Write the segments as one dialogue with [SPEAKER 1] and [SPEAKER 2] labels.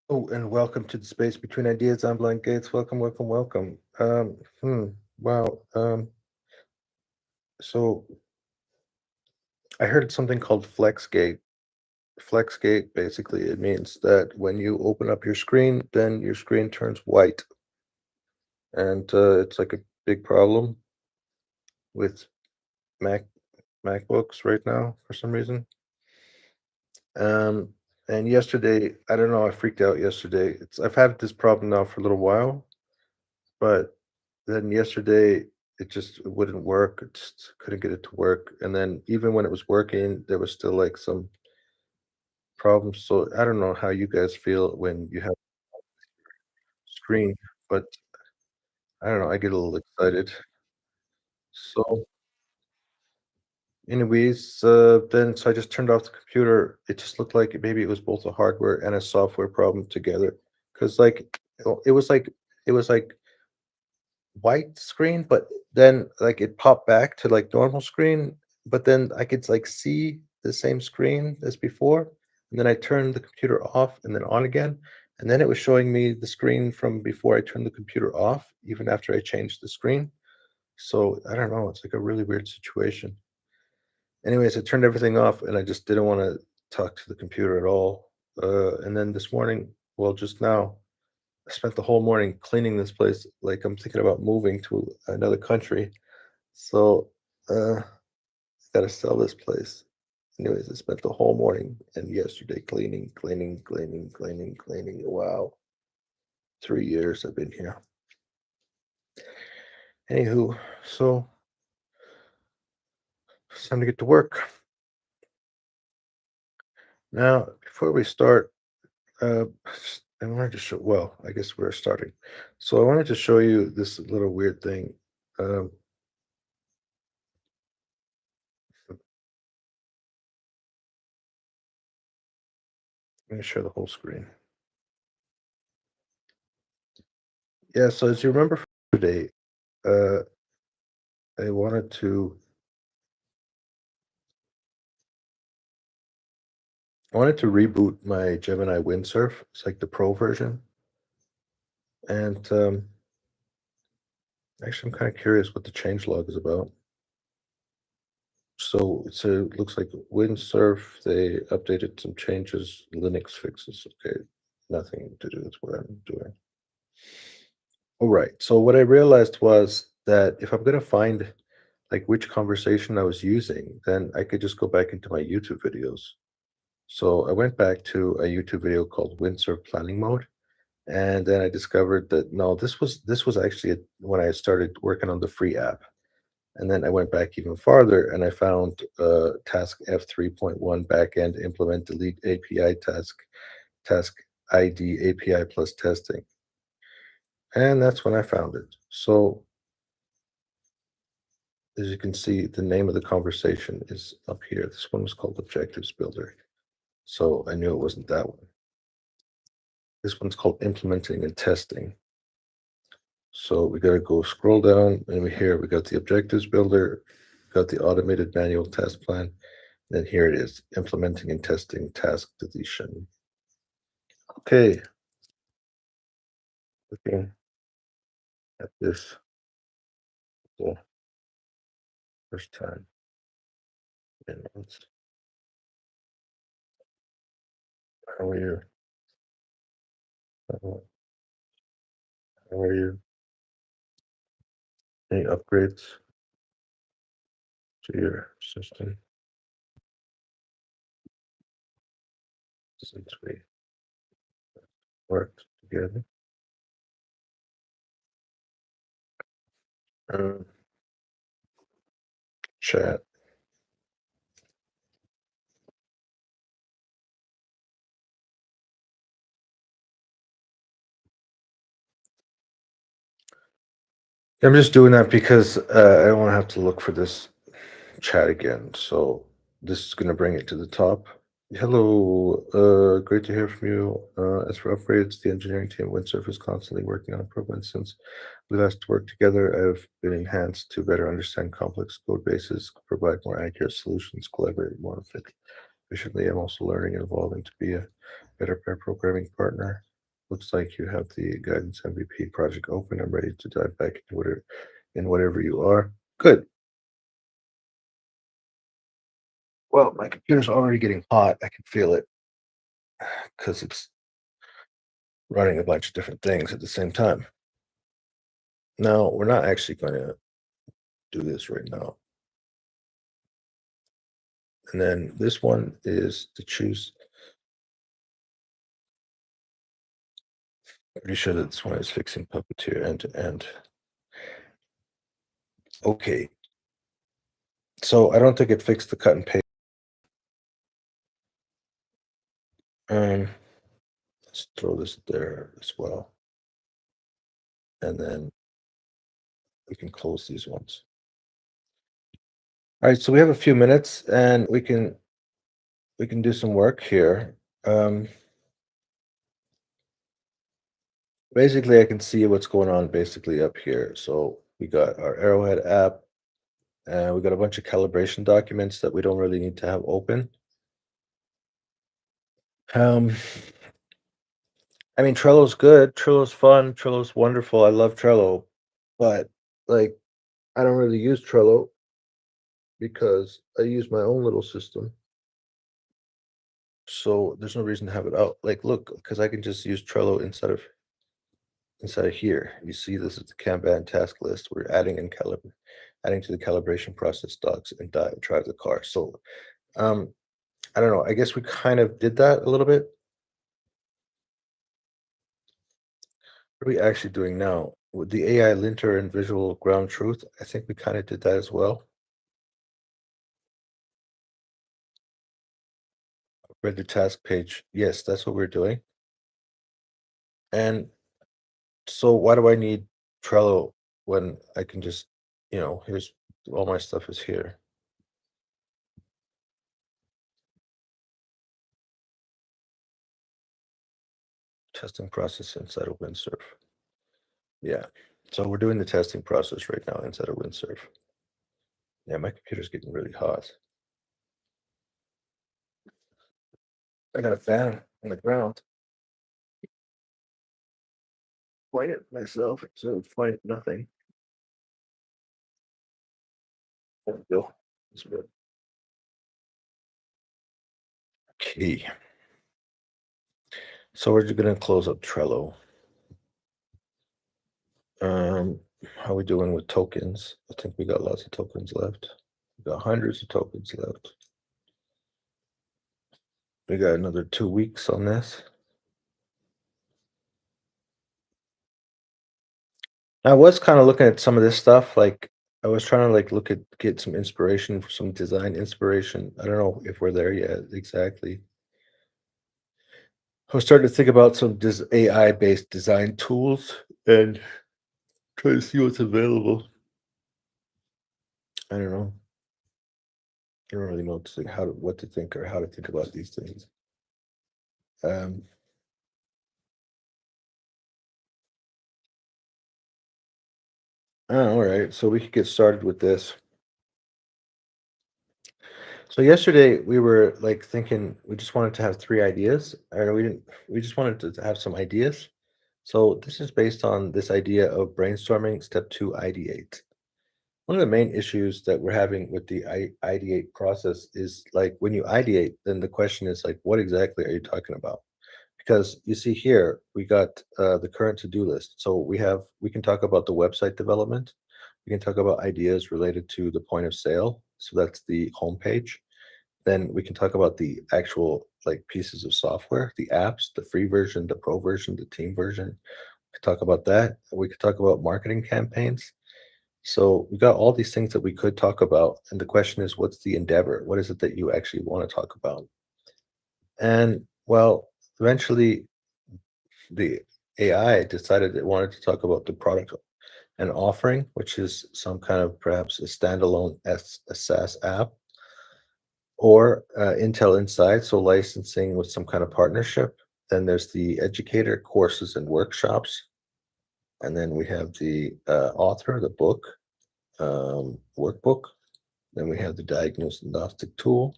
[SPEAKER 1] Oh, and welcome to the space between ideas. I'm Blank Gates. Welcome, welcome, welcome. Wow. So I heard something called FlexGate. FlexGate basically it means that when you open up your screen, then your screen turns white, and it's like a big problem with Mac MacBooks right now for some reason. Um, and yesterday, I don't know, I freaked out yesterday. I've had this problem now for a little while, but then yesterday, it wouldn't work. It just couldn't get it to work. And then even when it was working, there was still like some problems. So I don't know how you guys feel when you have screen, but I don't know. I get a little excited. So, anyways, then so I just turned off the computer. It just looked like maybe it was both a hardware and a software problem together. Because it was like white screen, but then like it popped back to like normal screen, but then I could like see the same screen as before. And then I turned the computer off and then on again. And then it was showing me the screen from before I turned the computer off, even after I changed the screen. So I don't know. It's like a really weird situation. Anyways, I turned everything off and I just didn't want to talk to the computer at all. And then this morning, well, just now, I spent the whole morning cleaning this place. Like I'm thinking about moving to another country. So I gotta sell this place. Anyways, I spent the whole morning and yesterday cleaning, cleaning, cleaning, cleaning, cleaning. Wow. 3 years I've been here. Anywho, so it's time to get to work. Now, before we start, uh, I wanted to show, well, I guess we're starting. So I wanted to show you this little weird thing. Um, I'm gonna share the whole screen. Yeah, so as you remember from today, uh, I wanted to I wanted to reboot my Gemini Windsurf. It's like the pro version. And actually, I'm kind of curious what the changelog is about. So it looks like Windsurf, they updated some changes, Linux fixes. Okay, nothing to do with what I'm doing. All right. So what I realized was that if I'm going to find like which conversation I was using, then I could just go back into my YouTube videos. So I went back to a YouTube video called Windsurf Planning Mode. And then I discovered that no, this was actually when I started working on the free app. And then I went back even farther and I found task F3.1 backend implement delete API task ID API plus testing. And that's when I found it. So as you can see, the name of the conversation is up here. This one was called Objectives Builder. So I knew it wasn't that one. This one's called implementing and testing. So we got to go scroll down and we got the objectives builder, got the automated manual test plan. Then here it is, implementing and testing task deletion. Okay, looking at this the first time. And how are you? How are you? Any upgrades to your system since we worked together? Um, chat. I'm just doing that because I don't want to have to look for this chat again. So this is going to bring it to the top. Hello, great to hear from you. As for upgrades, the engineering team at Windsurf is constantly working on improvements. Since we last worked together, I've been enhanced to better understand complex code bases, provide more accurate solutions, collaborate more efficiently. I'm also learning and evolving to be a better pair programming partner. Looks like you have the guidance MVP project open. I'm ready to dive back into whatever you are. Good. Well, my computer's already getting hot. I can feel it because it's running a bunch of different things at the same time. No, we're not actually going to do this right now. And then this one is to choose. Pretty sure that this one is fixing Puppeteer end to end. Okay. So I don't think it fixed the cut and paste. Um, let's throw this there as well. And then we can close these ones. All right, so we have a few minutes and we can do some work here. Um, basically I can see what's going on basically up here. So we got our Arrowhead app and we got a bunch of calibration documents that we don't really need to have open. Um, I mean, Trello's good. Trello's fun. Trello's wonderful. I love Trello, but like, I don't really use Trello because I use my own little system. So there's no reason to have it out. Like, look, because I can just use Trello inside of here. You see, this is the Kanban task list. We're adding to the calibration process docs and drive the car. So, um, I don't know. I guess we kind of did that a little bit. What are we actually doing now? With the AI linter and visual ground truth, I think we kind of did that as well. Read the task page. Yes, that's what we're doing. And so why do I need Trello when I can just, here's all my stuff is here. Testing process inside of Windsurf. Yeah. So we're doing the testing process right now inside of Windsurf. Yeah, my computer's getting really hot. I got a fan on the ground. Point it myself, so point nothing. There we go. That's good. Okay. So we're just gonna close up Trello. Um, how we doing with tokens? I think we got lots of tokens left. We got hundreds of tokens left. We got another 2 weeks on this. I was kind of looking at some of this stuff. Like I was trying to get some inspiration for some design inspiration. I don't know if we're there yet exactly. I was starting to think about some AI based design tools and try to see what's available. I don't know. I don't really know what to think, what to think or how to think about these things. Um, all right, so we could get started with this. So yesterday we were like thinking we just wanted to have three ideas, or we didn't. We just wanted to have some ideas. So this is based on this idea of brainstorming. Step two, ideate. One of the main issues that we're having with the ideate process is like when you ideate, then the question is like, what exactly are you talking about? Because you see here, we got the current to-do list. So we can talk about the website development. We can talk about ideas related to the point of sale. So that's the homepage. Then we can talk about the actual like pieces of software, the apps, the free version, the pro version, the team version. We could talk about that. We could talk about marketing campaigns. So we got all these things that we could talk about. And the question is, what's the endeavor? What is it that you actually want to talk about? And well, eventually the AI decided it wanted to talk about the product and offering, which is some kind of perhaps a standalone a SaaS app or Intel Inside, so licensing with some kind of partnership. Then there's the educator courses and workshops. And then we have the author, the book, workbook. Then we have the diagnostic tool.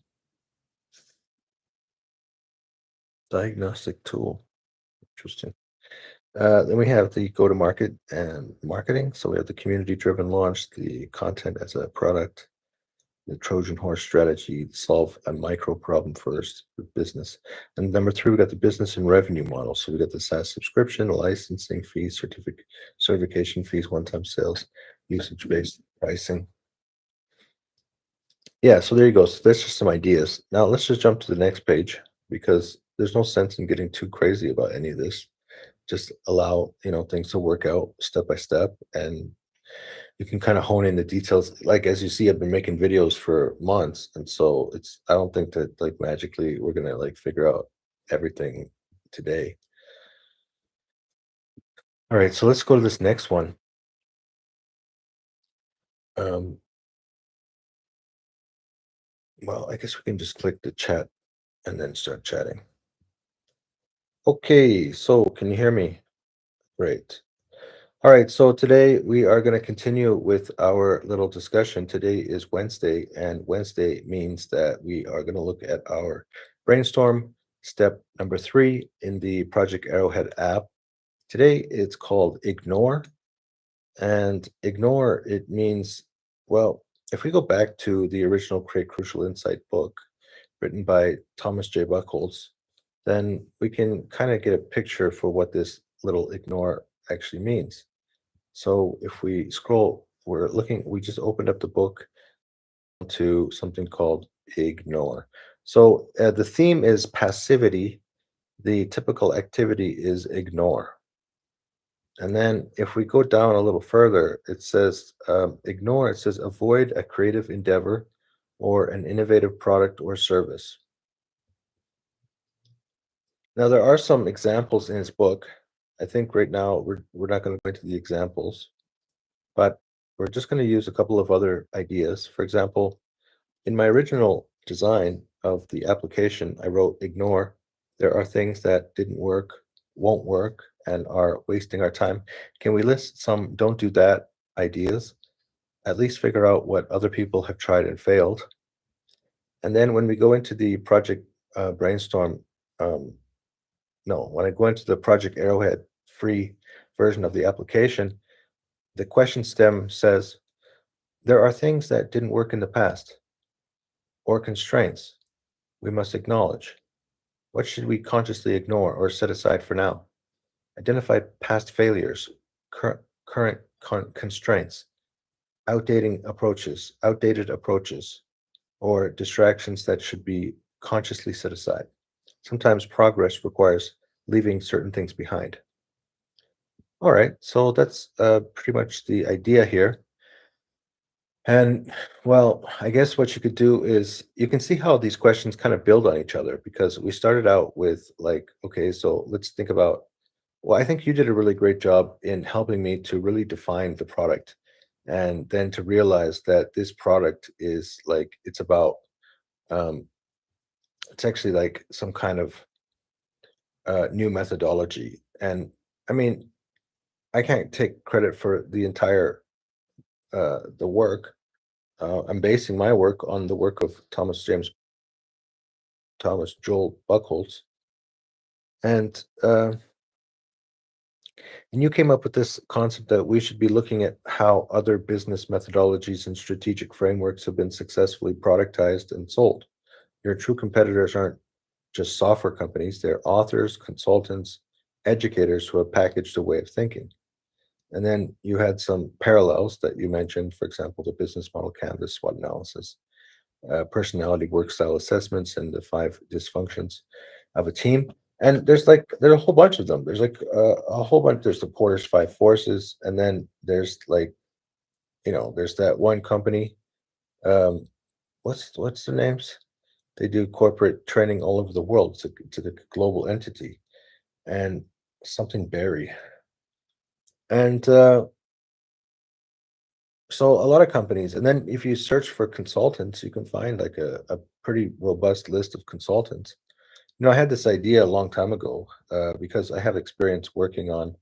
[SPEAKER 1] Diagnostic tool. Interesting. Then we have the go-to-market and marketing. So we have the community-driven launch, the content as a product, the Trojan horse strategy, solve a micro problem for the business. And number three, we got the business and revenue model. So we got the SaaS subscription, licensing fees, certification fees, one-time sales, usage-based pricing. Yeah, so there you go. So that's just some ideas. Now let's just jump to the next page because there's no sense in getting too crazy about any of this. Just allow, things to work out step by step, and you can kind of hone in the details. Like as you see, I've been making videos for months, and so I don't think that like magically we're gonna like figure out everything today. All right, so let's go to this next one. Um, well, I guess we can just click the chat and then start chatting. Okay, so can you hear me? Great. All right, so today we are going to continue with our little discussion. Today is Wednesday, and Wednesday means that we are going to look at our brainstorm step number 3 in the Project Arrowhead app. Today it's called ignore, and ignore it means, well, if we go back to the original Create Crucial Insight book written by Thomas J. Buchholz, then we can kind of get a picture for what this little ignore actually means. So if we scroll, we just opened up the book to something called ignore. So the theme is passivity. The typical activity is ignore. And then if we go down a little further, it says ignore, it says avoid a creative endeavor or an innovative product or service. Now, there are some examples in his book. I think right now we're not going to go into the examples, but we're just going to use a couple of other ideas. For example, in my original design of the application, I wrote ignore. There are things that didn't work, won't work, and are wasting our time. Can we list some don't do that ideas? At least figure out what other people have tried and failed. And then when we go into the project brainstorm, um, no, when I go into the Project Arrowhead free version of the application, the question stem says, there are things that didn't work in the past or constraints we must acknowledge. What should we consciously ignore or set aside for now? Identify past failures, current constraints, outdated approaches, or distractions that should be consciously set aside. Sometimes progress requires leaving certain things behind. All right, so that's pretty much the idea here. And well, I guess what you could do is you can see how these questions kind of build on each other because we started out with like, okay, so let's think about, well, I think you did a really great job in helping me to really define the product and then to realize that this product is like, um, it's actually like some kind of new methodology. And I mean, I can't take credit for the entire the work. I'm basing my work on the work of Thomas Joel Buchholz, and and you came up with this concept that we should be looking at how other business methodologies and strategic frameworks have been successfully productized and sold. Your true competitors aren't just software companies; they're authors, consultants, educators who have packaged a way of thinking. And then you had some parallels that you mentioned, for example, the business model canvas, SWOT analysis, personality work style assessments, and the 5 dysfunctions of a team. And there's a whole bunch of them. There's like a whole bunch. There's the Porter's 5 forces, and then there's like there's that one company. Um, what's their names? They do corporate training all over the world to the global entity, and something Berry. And so a lot of companies, and then if you search for consultants, you can find like a pretty robust list of consultants. I had this idea a long time ago because I have experience working on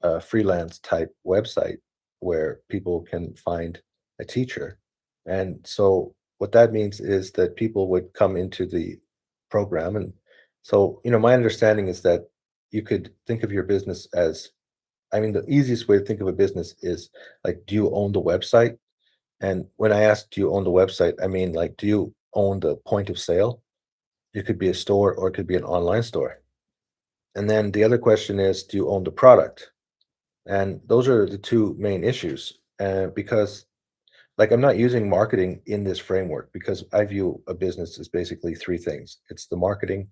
[SPEAKER 1] a freelance type website where people can find a teacher. And so what that means is that people would come into the program. And so, my understanding is that you could think of your business as, I mean, the easiest way to think of a business is like, do you own the website? And when I ask, do you own the website? I mean, like, do you own the point of sale? It could be a store or it could be an online store. And then the other question is, do you own the product? And those are the two main issues. Because like I'm not using marketing in this framework because I view a business as basically three things. It's the marketing,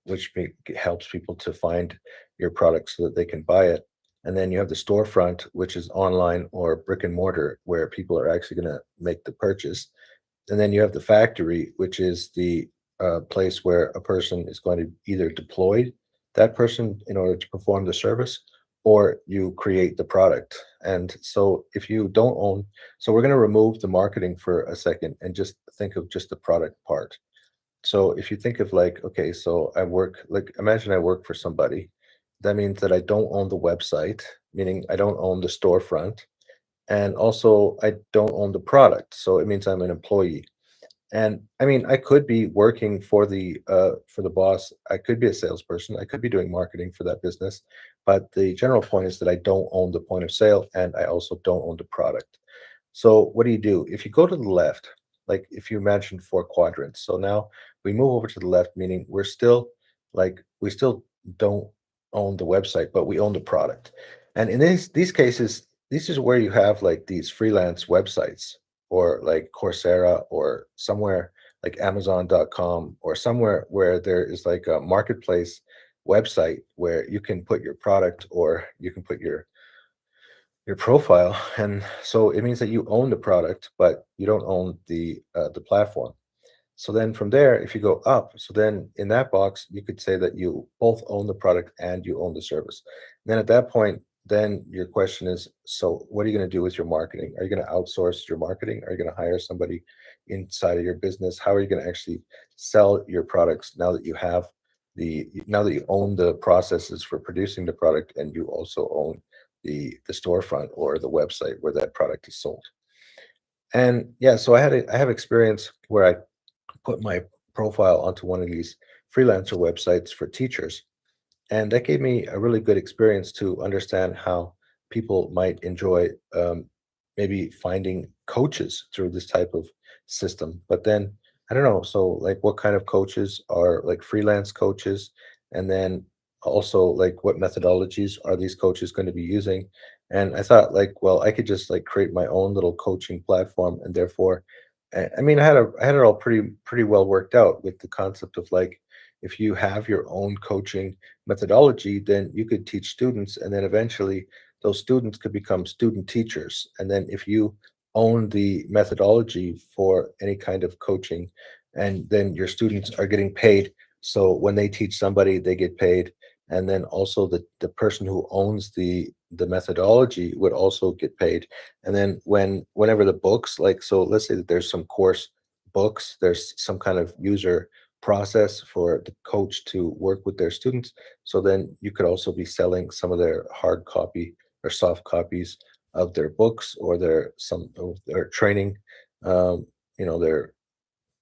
[SPEAKER 1] which helps people to find your product so that they can buy it. And then you have the storefront, which is online or brick and mortar, where people are actually going to make the purchase. And then you have the factory, which is the place where a person is going to either deploy that person in order to perform the service, or you create the product. And so if you don't own, so we're going to remove the marketing for a second and just think of just the product part. So if you think of like, okay, so I work, like imagine I work for somebody. That means that I don't own the website, meaning I don't own the storefront. And also I don't own the product. So it means I'm an employee. And I mean, I could be working for the boss. I could be a salesperson. I could be doing marketing for that business. But the general point is that I don't own the point of sale and I also don't own the product. So what do you do? If you go to the left, like if you imagine four quadrants. So now we move over to the left, meaning we're still like we still don't own the website, but we own the product. And in these cases, this is where you have like these freelance websites or like Coursera or somewhere like Amazon.com or somewhere where there is like a marketplace website where you can put your product or you can put your profile. And so it means that you own the product, but you don't own the platform. So then from there, if you go up, so then in that box, you could say that you both own the product and you own the service. Then at that point, then your question is, so what are you going to do with your marketing? Are you going to outsource your marketing? Are you going to hire somebody inside of your business? How are you going to actually sell your products now that you have now that you own the processes for producing the product and you also own the storefront or the website where that product is sold? And yeah, so I have experience where I put my profile onto one of these freelancer websites for teachers. And that gave me a really good experience to understand how people might enjoy maybe finding coaches through this type of system. But then I don't know. So, like, what kind of coaches are like freelance coaches? And then also, like, what methodologies are these coaches going to be using? And I thought, like, well, I could just like create my own little coaching platform, and therefore, I mean, I had it all pretty well worked out with the concept of like, if you have your own coaching methodology, then you could teach students, and then eventually those students could become student teachers. And then if you own the methodology for any kind of coaching, and then your students are getting paid. So when they teach somebody, they get paid. And then also the person who owns the methodology would also get paid. And then whenever the books, like, so let's say that there's some course books, there's some kind of user process for the coach to work with their students. So then you could also be selling some of their hard copy or soft copies of their books or their some of their training, um, their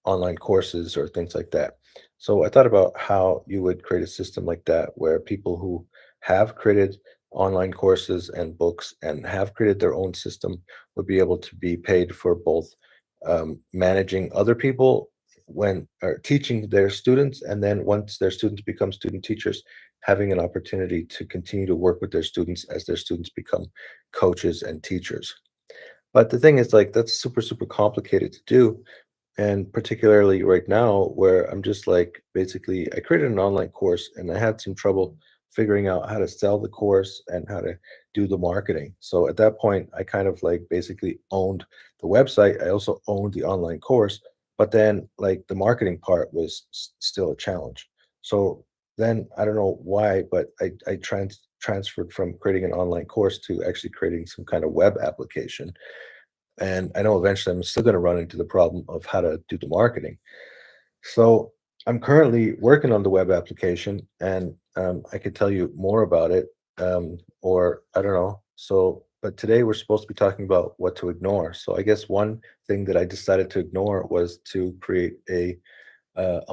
[SPEAKER 1] online courses or things like that. So I thought about how you would create a system like that where people who have created online courses and books and have created their own system would be able to be paid for both managing other people when or teaching their students, and then once their students become student teachers, having an opportunity to continue to work with their students as their students become coaches and teachers. But the thing is, like, that's super, super complicated to do, and particularly right now, where I'm just like basically, I created an online course and I had some trouble figuring out how to sell the course and how to do the marketing. So at that point, I kind of like basically owned the website. I also owned the online course, but then like the marketing part was still a challenge. So then I don't know why, but I transferred from creating an online course to actually creating some kind of web application, and I know eventually I'm still going to run into the problem of how to do the marketing. So I'm currently working on the web application, and I could tell you more about it, or I don't know. So, but today we're supposed to be talking about what to ignore. So I guess one thing that I decided to ignore was to create a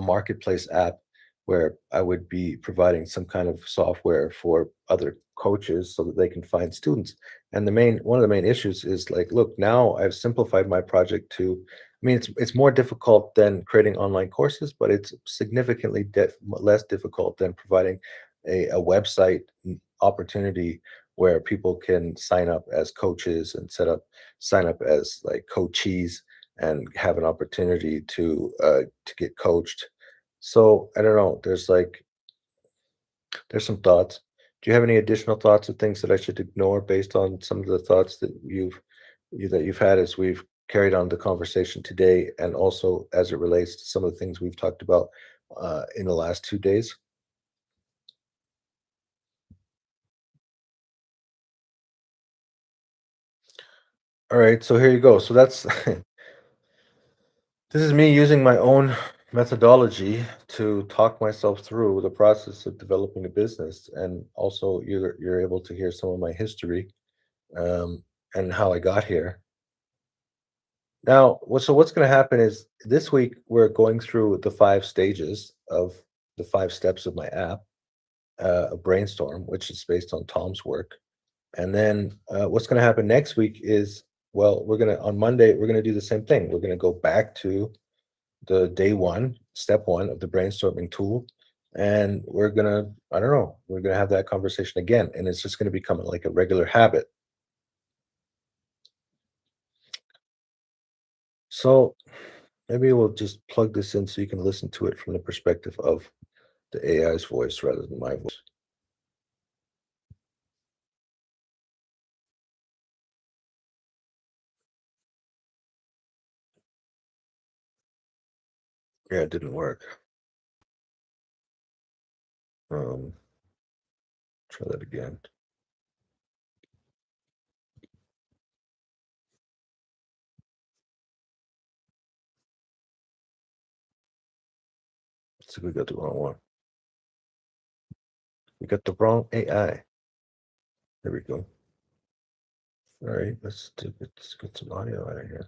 [SPEAKER 1] marketplace app where I would be providing some kind of software for other coaches so that they can find students. And one of the main issues is like, look, now I've simplified my project to, I mean, it's more difficult than creating online courses, but it's significantly less difficult than providing a website opportunity where people can sign up as coaches and sign up as like coachees and have an opportunity to get coached. So I don't know. There's some thoughts. Do you have any additional thoughts of things that I should ignore based on some of the thoughts that you've had as we've carried on the conversation today, and also as it relates to some of the things we've talked about in the last 2 days? All right, so here you go. So that's this is me using my own methodology to talk myself through the process of developing a business, and also you're able to hear some of my history, and how I got here. Now, what's going to happen is this week we're going through the 5 stages of the 5 steps of my app, a brainstorm, which is based on Tom's work. And then what's going to happen next week is, well, we're going to on Monday we're going to do the same thing. We're going to go back to the day one, step one of the brainstorming tool, and I don't know, we're gonna have that conversation again, and it's just gonna become like a regular habit. So maybe we'll just plug this in so you can listen to it from the perspective of the AI's voice rather than my voice. Yeah, it didn't work. Um, Try that again. Let's see, we got the wrong one. We got the wrong AI. There we go. All right, let's get some audio out of here.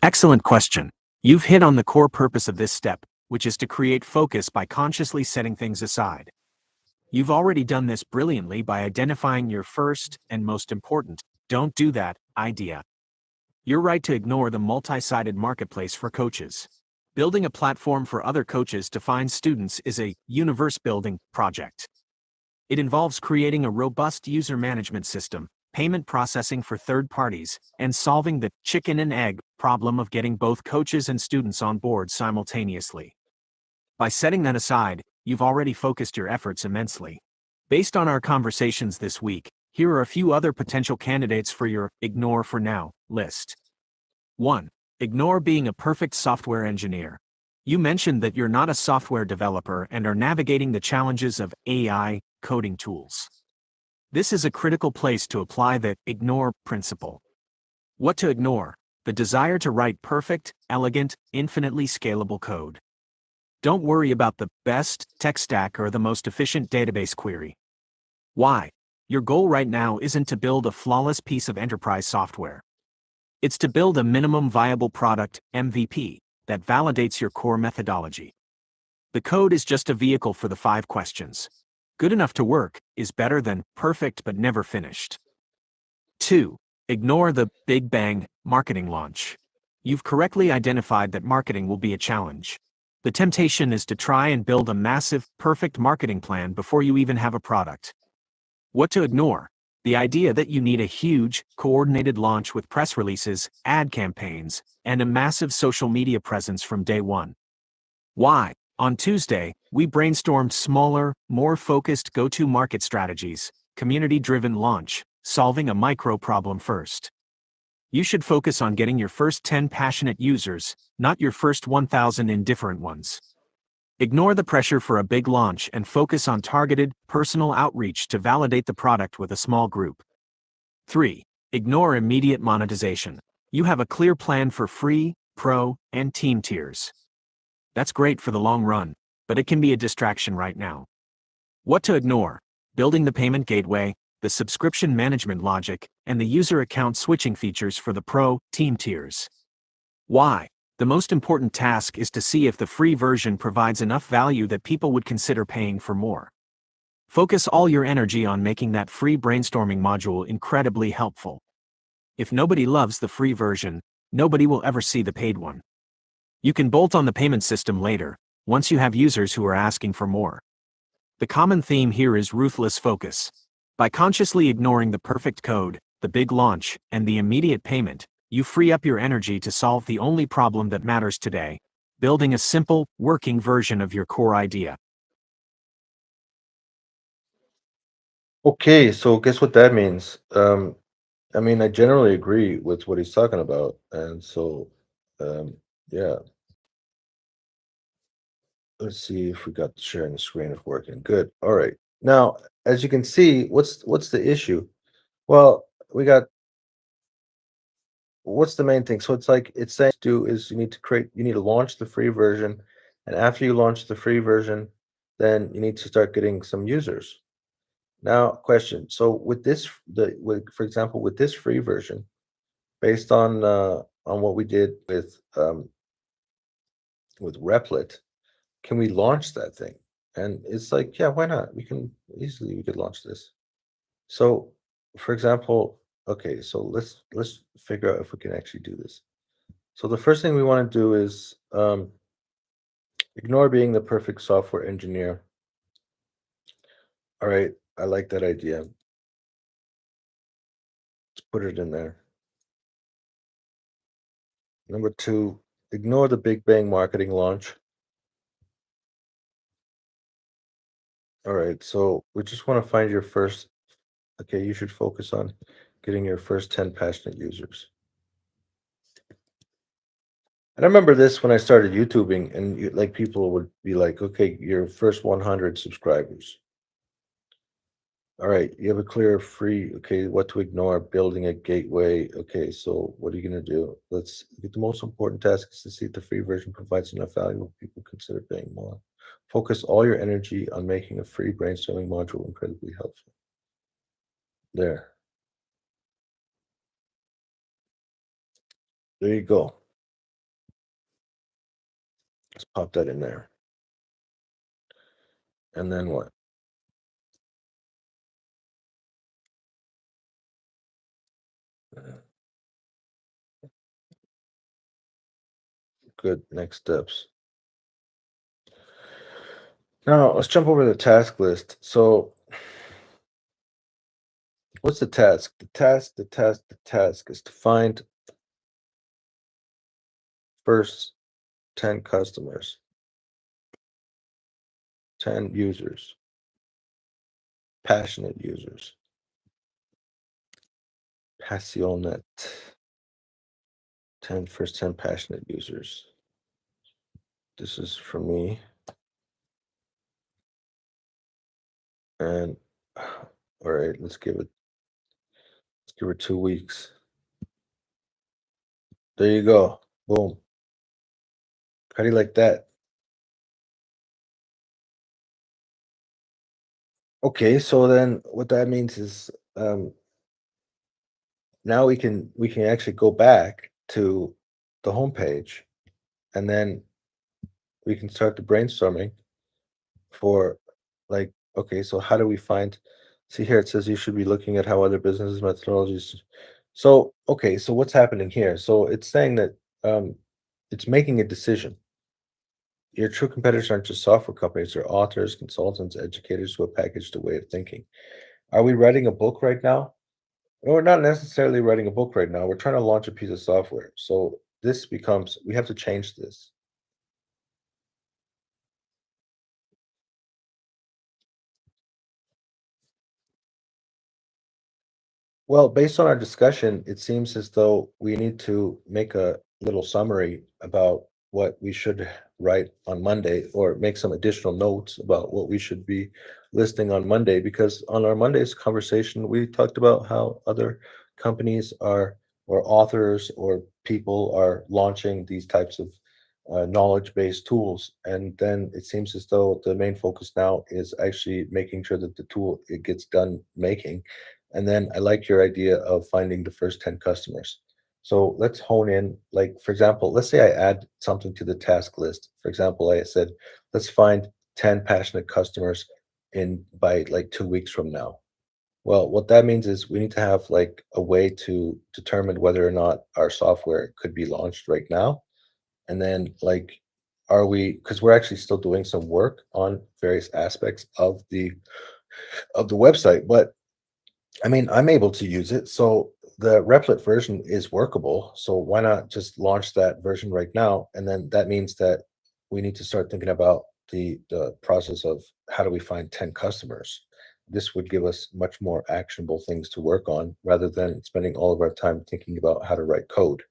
[SPEAKER 2] Excellent question. You've hit on the core purpose of this step, which is to create focus by consciously setting things aside. You've already done this brilliantly by identifying your first and most important, don't do that, idea. You're right to ignore the multi-sided marketplace for coaches. Building a platform for other coaches to find students is a universe-building project. It involves creating a robust user management system, payment processing for third parties, and solving the chicken and egg problem of getting both coaches and students on board simultaneously. By setting that aside, you've already focused your efforts immensely. Based on our conversations this week, here are a few other potential candidates for your ignore for now list. 1. Ignore being a perfect software engineer. You mentioned that you're not a software developer and are navigating the challenges of AI coding tools. This is a critical place to apply the ignore principle. What to ignore? The desire to write perfect, elegant, infinitely scalable code. Don't worry about the best tech stack or the most efficient database query. Why? Your goal right now isn't to build a flawless piece of enterprise software. It's to build a minimum viable product, MVP, that validates your core methodology. The code is just a vehicle for the 5 questions. Good enough to work is better than perfect but never finished. 2. Ignore the Big Bang marketing launch. You've correctly identified that marketing will be a challenge. The temptation is to try and build a massive, perfect marketing plan before you even have a product. What to ignore? The idea that you need a huge, coordinated launch with press releases, ad campaigns, and a massive social media presence from day one. Why? On Tuesday, we brainstormed smaller, more focused go-to-market strategies, community-driven launch, solving a micro problem first. You should focus on getting your first 10 passionate users, not your first 1,000 indifferent ones. Ignore the pressure for a big launch and focus on targeted, personal outreach to validate the product with a small group. 3. Ignore immediate monetization. You have a clear plan for free, pro, and team tiers. That's great for the long run, but it can be a distraction right now. What to ignore? Building the payment gateway, the subscription management logic, and the user account switching features for the pro, team tiers. Why? The most important task is to see if the free version provides enough value that people would consider paying for more. Focus all your energy on making that free brainstorming module incredibly helpful. If nobody loves the free version, nobody will ever see the paid one. You can bolt on the payment system later, once you have users who are asking for more. The common theme here is ruthless focus. By consciously ignoring the perfect code, the big launch, and the immediate payment, you free up your energy to solve the only problem that matters today: building a simple, working version of your core idea.
[SPEAKER 1] Okay, so guess what that means? I mean, I generally agree with what he's talking about, and so, um, yeah. Let's see if we got the sharing the screen is working. Good. All right. Now, as you can see, what's the issue? Well, we got what's the main thing? So it's like it's saying do is you need to launch the free version, and after you launch the free version, then you need to start getting some users. Now, question. So with for example, with this free version, based on what we did with Replit, can we launch that thing? And it's like, yeah, why not? We could launch this. So, for example, okay, so let's figure out if we can actually do this. So the first thing we want to do is ignore being the perfect software engineer. All right, I like that idea. Let's put it in there. Number two, ignore the Big Bang marketing launch. All right, so we just want to find your first. Okay, you should focus on getting your first 10 passionate users. And I remember this when I started YouTubing, and like people would be like, "Okay, your first 100 subscribers. All right, you have a clear free. Okay, what to ignore? Building a gateway. Okay, so what are you gonna do? Let's get the most important task is to see if the free version provides enough value. People consider paying more. Focus all your energy on making a free brainstorming module incredibly helpful. There, there you go. Let's pop that in there. And then what? Good. Next steps. Now let's jump over to the task list. So what's the task? The task is to find first 10 customers, 10 users, passionate users, passionate, 10 passionate users. This is for me. And all right, let's give her 2 weeks. There you go. Boom. How do you like that? Okay, so then what that means is now we can actually go back to the homepage, and then we can start the brainstorming for like, okay, so how do we find, see here it says you should be looking at how other businesses methodologies. So okay, so what's happening here? So it's saying that it's making a decision. Your true competitors aren't just software companies, they're authors, consultants, educators who have packaged a way of thinking. Are we writing a book right now? No, we're not necessarily writing a book right now. We're trying to launch a piece of software. So this becomes, we have to change this. Well, based on our discussion, it seems as though we need to make a little summary about what we should write on Monday, or make some additional notes about what we should be listing on Monday. Because on our Monday's conversation, we talked about how other companies are, or authors, or people are launching these types of knowledge-based tools. And then it seems as though the main focus now is actually making sure that the tool it gets done making. And then I like your idea of finding the first 10 customers. So let's hone in. Like, for example, let's say I add something to the task list. For example, I said, let's find 10 passionate customers in by like 2 weeks from now. Well, what that means is we need to have like a way to determine whether or not our software could be launched right now. And then like, are we, because we're actually still doing some work on various aspects of the website, but I mean, I'm able to use it. So the Replit version is workable. So why not just launch that version right now? And then that means that we need to start thinking about the process of how do we find 10 customers? This would give us much more actionable things to work on rather than spending all of our time thinking about how to write code.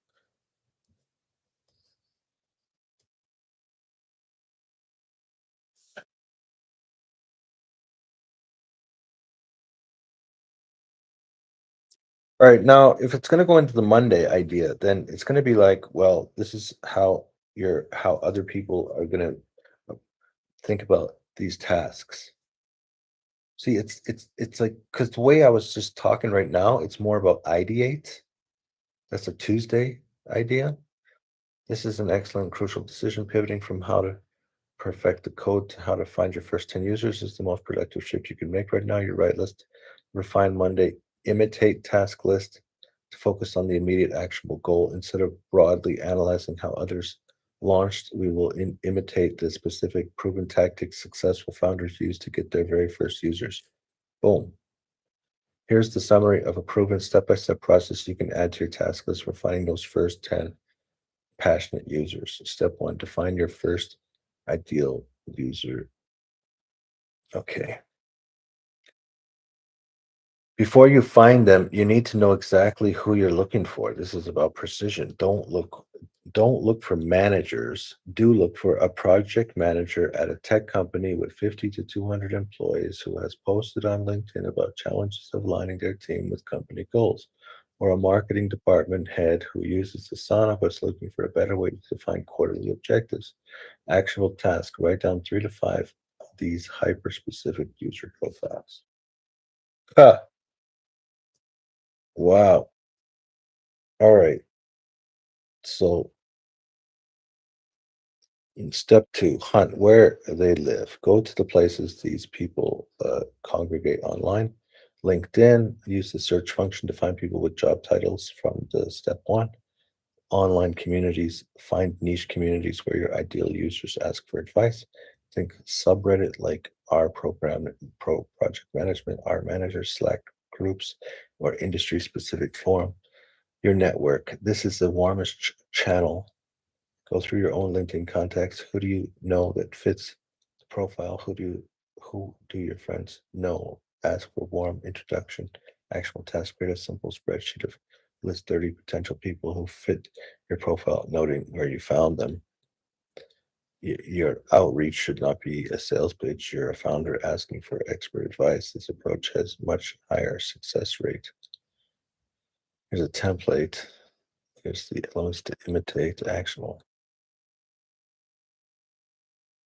[SPEAKER 1] All right, now if it's going to go into the Monday idea, then it's going to be like, well, this is how other people are going to think about these tasks. See, it's like because the way I was just talking right now, it's more about ideate. That's a Tuesday idea. This is an excellent crucial decision. Pivoting from how to perfect the code to how to find your first 10 users is the most productive shift you can make right now. You're right. Let's refine Monday. Imitate task list to focus on the immediate actionable goal instead of broadly analyzing how others launched. We will imitate the specific proven tactics successful founders use to get their very first users. Boom. Here's the summary of a proven step-by-step process you can add to your task list for finding those first 10 passionate users. Step one, define your first ideal user. Okay. Before you find them, you need to know exactly who you're looking for. This is about precision. Don't look for managers. Do look for a project manager at a tech company with 50 to 200 employees who has posted on LinkedIn about challenges of aligning their team with company goals, or a marketing department head who uses Asana but is looking for a better way to define quarterly objectives. Actual task, write down 3 to 5 of these hyper-specific user profiles. Huh. Wow. All right. So in step two, hunt where they live. Go to the places these people congregate online. LinkedIn, use the search function to find people with job titles from the step one. Online communities, find niche communities where your ideal users ask for advice. Think subreddit like pro project management, R manager, Slack groups, or industry specific forum. Your network. This is the warmest channel. Go through your own LinkedIn contacts. Who do you know that fits the profile? Who do your friends know? Ask for warm introduction. Actual task. Create a simple spreadsheet of list 30 potential people who fit your profile, noting where you found them. Your outreach should not be a sales pitch. You're a founder asking for expert advice. This approach has much higher success rate. Here's a template. Here's the elements to imitate actionable.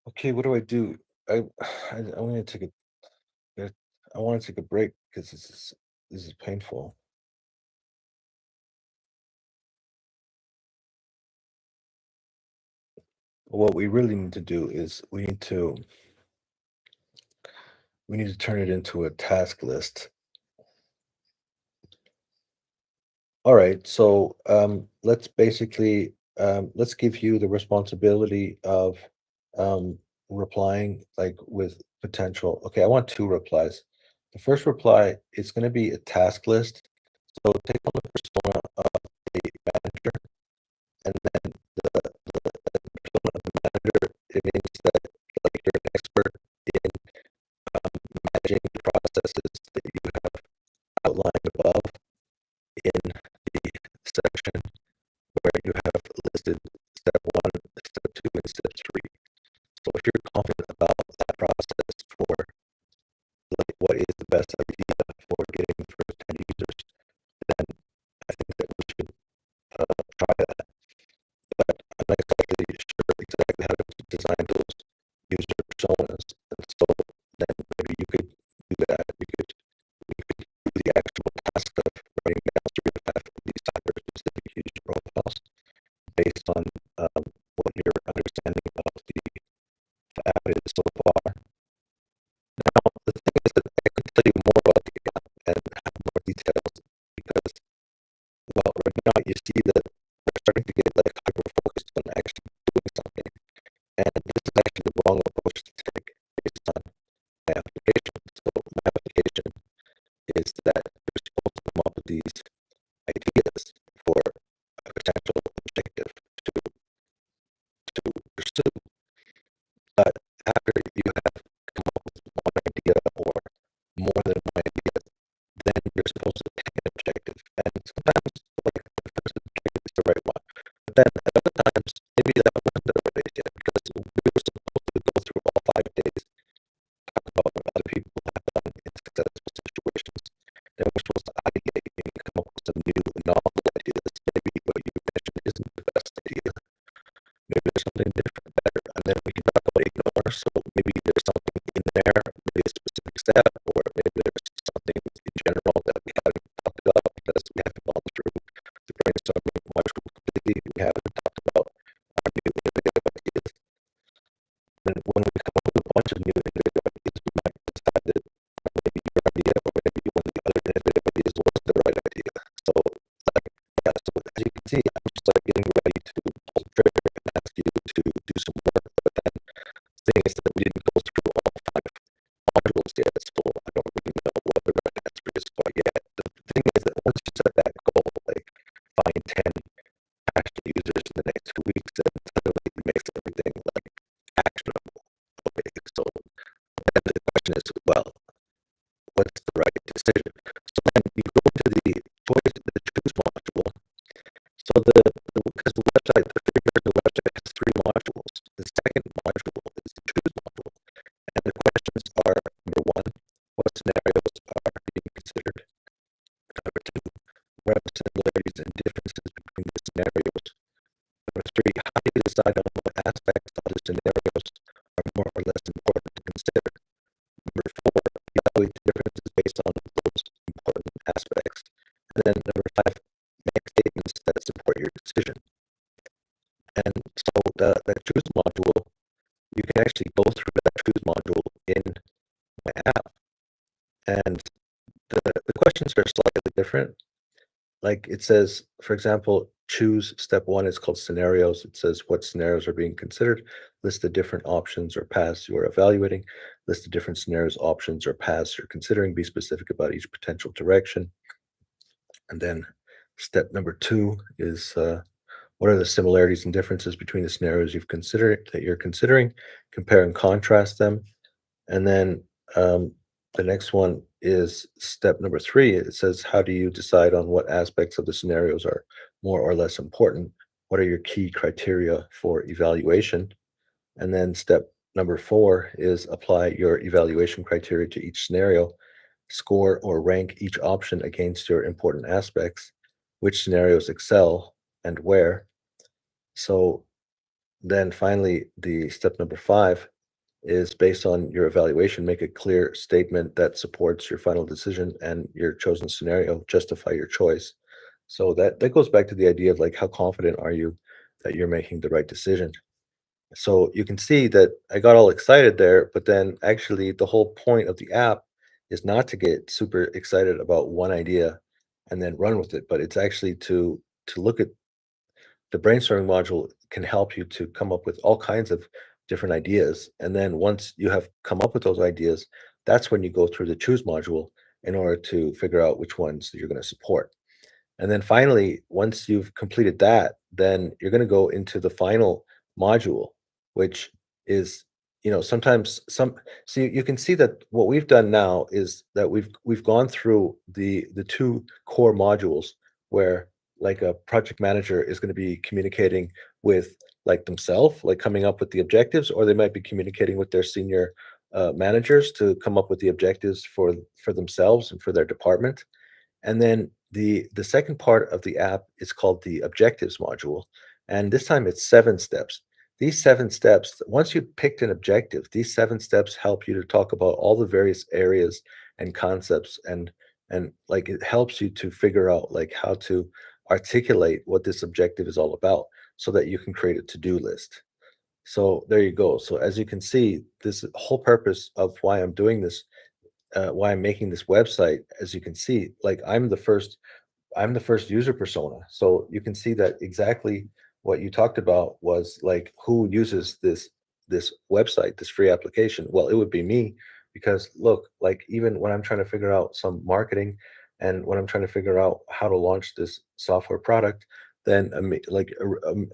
[SPEAKER 1] Okay, what do I do? I I want to take a I want to take a break because this is painful. What we really need to do is we need to turn it into a task list. All right, so let's basically let's give you the responsibility of replying like with potential. Okay, I want 2 replies. The first reply is going to be a task list. So take on the persona of a manager, and then it means that like you're an expert in managing the processes that you have outlined above in the section where you have listed step one, step two, and step three. So if you're confident about that process for like what is the best idea for getting the first 10 users, then I think that we should try that. But I'm not exactly sure exactly how to design those user personas. And so then maybe you could do that. We could do the actual task of writing down 3 to 5 of these type of specific user on what your understanding of the app is so far. Now, the thing is that I can tell you more about the app and have more details because, well, right now you see that we're starting to get like hyper focused on actually doing something, and this is actually the wrong approach to take based on my application. So my application is that you're supposed to come up with these ideas for a potential objective to pursue. But after you have come up with one idea or more than one idea, then you're supposed to pick an objective. And sometimes like the first objective is the right one. But then at other times maybe that wasn't the right idea because we were supposed to go through all 5 days, talk about what other people have done in successful situations. Then we're supposed to ideate and come up with some new novel ideas. Maybe what you mentioned isn't the best idea. Maybe there's something different, better, and then we can talk about ignore. So maybe there's something in there, maybe a specific step, or maybe there's something in general that we haven't talked about because we haven't gone through the brainstorming module completely. We haven't talked about our new innovative ideas. And when we come up with a bunch of new innovative ideas, we might decide that maybe your idea or maybe one of the other innovative ideas was the right idea. So, like, yeah, so as you can see, I'm just like getting ready to pull the trigger and ask you to do some work. But then the thing is that we didn't go through all 5 modules yet, so I don't really know what the right answer is quite yet. The thing is that once you set that goal, like find 10 passionate users in the next 2 weeks, then suddenly it makes everything like actionable. Okay, so then the question is, well, what's the right decision? So then you go to the choose module. So because the website, the figure of the website has 3 modules. The second module is the choose module. And the questions are, number 1, what scenarios are being considered? Number 2, what are the similarities and differences between the scenarios? Number 3, how do you decide on what aspects of the scenarios are more or less important to consider? Number 4, evaluate the differences based on those important aspects. And then number 5, make statements that support your decision. And so the choose module, you can actually go through that choose module in my app. And the questions are slightly different. Like it says, for example, choose step 1 is called scenarios. It says what scenarios are being considered, list the different options or paths you are evaluating, list the different scenarios, options, or paths you're considering, be specific about each potential direction. And then step number 2 is what are the similarities and differences between the scenarios you're considering, compare and contrast them. And then the next one is step number 3. It says, how do you decide on what aspects of the scenarios are more or less important? What are your key criteria for evaluation? And then step number 4 is apply your evaluation criteria to each scenario, score or rank each option against your important aspects, which scenarios excel and where. So then finally, the step number 5 is based on your evaluation, make a clear statement that supports your final decision and your chosen scenario, justify your choice. So that goes back to the idea of like how confident are you that you're making the right decision. So you can see that I got all excited there, but then actually the whole point of the app is not to get super excited about one idea and then run with it, but it's actually to look at the brainstorming module can help you to come up with all kinds of different ideas. And then once you have come up with those ideas, that's when you go through the choose module in order to figure out which ones that you're going to support. And then finally, once you've completed that, then you're going to go into the final module, which is, sometimes so you can see that what we've done now is that we've gone through the 2 core modules where like a project manager is going to be communicating with like themselves, like coming up with the objectives, or they might be communicating with their senior managers to come up with the objectives for themselves and for their department. And then the second part of the app is called the objectives module. And this time it's 7 steps. These 7 steps, once you picked an objective, these 7 steps help you to talk about all the various areas and concepts and like it helps you to figure out like how to articulate what this objective is all about. so that you can create a to-do list. So there you go. So as you can see, this whole purpose of why I'm doing this, why I'm making this website, as you can see, like I'm the first user persona. So you can see that exactly what you talked about was like who uses this website, this free application. Well, it would be me because look, like even when I'm trying to figure out some marketing and when I'm trying to figure out how to launch this software product, then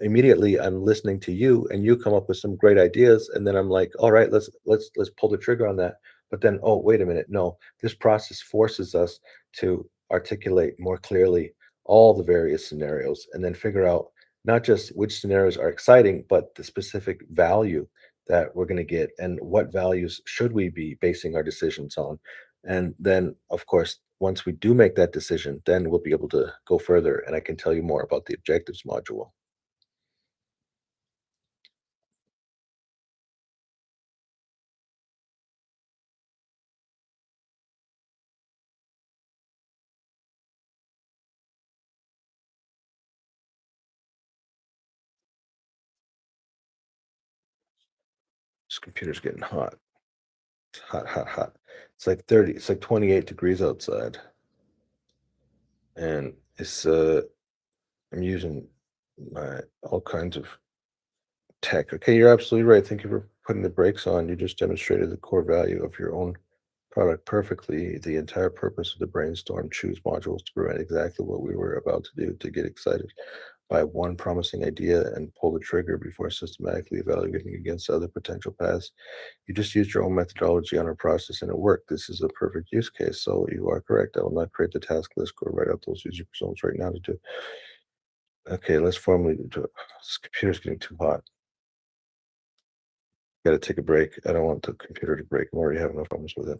[SPEAKER 1] immediately I'm listening to you and you come up with some great ideas and then I'm like, all right, let's pull the trigger on that. But then, oh, wait a minute, no, this process forces us to articulate more clearly all the various scenarios and then figure out not just which scenarios are exciting, but the specific value that we're going to get and what values should we be basing our decisions on. And then, of course, once we do make that decision, then we'll be able to go further and I can tell you more about the objectives module. This computer's getting hot. It's hot, hot, hot. It's like 30, it's like 28 degrees outside. And I'm using my all kinds of tech. Okay, you're absolutely right. Thank you for putting the brakes on. You just demonstrated the core value of your own product perfectly. The entire purpose of the brainstorm choose modules to prevent exactly what we were about to do, to get excited by one promising idea and pull the trigger before systematically evaluating against other potential paths. You just used your own methodology on our process and it worked. This is a perfect use case. So you are correct. I will not create the task list or write out those user personas right now to do. Okay, let's formally do it. This computer's getting too hot. Gotta take a break. I don't want the computer to break. I'm already having enough problems with it.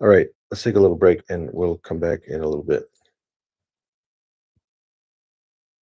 [SPEAKER 1] All right, let's take a little break and we'll come back in a little bit.